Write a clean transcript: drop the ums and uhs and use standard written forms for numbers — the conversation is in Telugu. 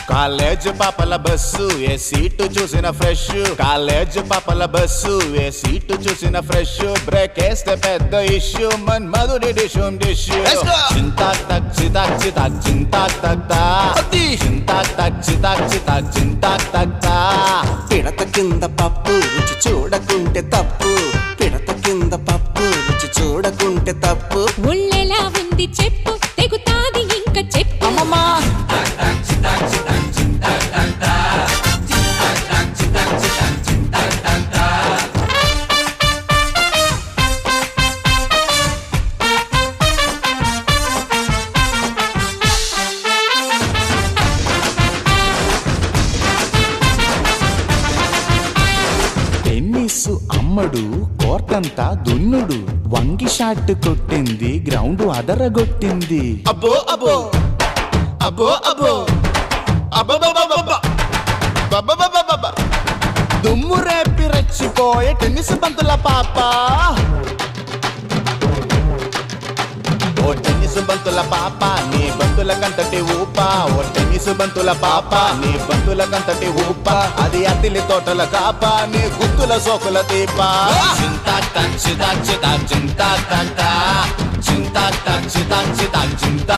కాలేజ్ పాపల బస్సు ఏ సీటు చూసిన ఫ్రెష్ కాలేజ్ పాపల బస్సు ఏ సీటు చూసిన ఫ్రెష్ బ్రేక్ వేస్తే పెద్ద ఇష్యూ మన్ మధుడి డిషుం డిష్యూ చింతాక్ తక్ చితాక్ చితాక్ చింతాక్ తక్ తా చింతాక్ తక్ చితాక్ చితాక్ చింతాక్ తక్ తా పిడత కింద పప్పు రుచి చూడకుంటే తప్పు పిడత కింద పప్పు రుచి చూడకుంటే తప్పు ఒళ్ళెలా ఉంది చెప్పు తెగుతాది ఇంకా చెప్పు అమ్మమ్మా టెన్నిస్ అమ్మడు కోర్టంతా దున్నుడు వంగి షాట్ కొట్టింది గ్రౌండ్ అదరగొట్టింది అబ్బో అబ్బో అబ్బో అబ్బో అబ్బబ్బబ్బబ్బబ్బ దుమ్ము రేపి రెచ్చిపోయే టెన్నిస్ బంతుల పాప ఓ టెన్నిస్ బంతుల పాప నీ బంతుల కంతటి ఊప ఓ టెన్నిస్ బంతుల పాప నీ బంతుల కంతటి ఊప అది అతిలి తోటల కాప నీ గుత్తుల సోకుల దీప చింతా చింతా చింతా చింతా చింతా చింతా చింతా చింతా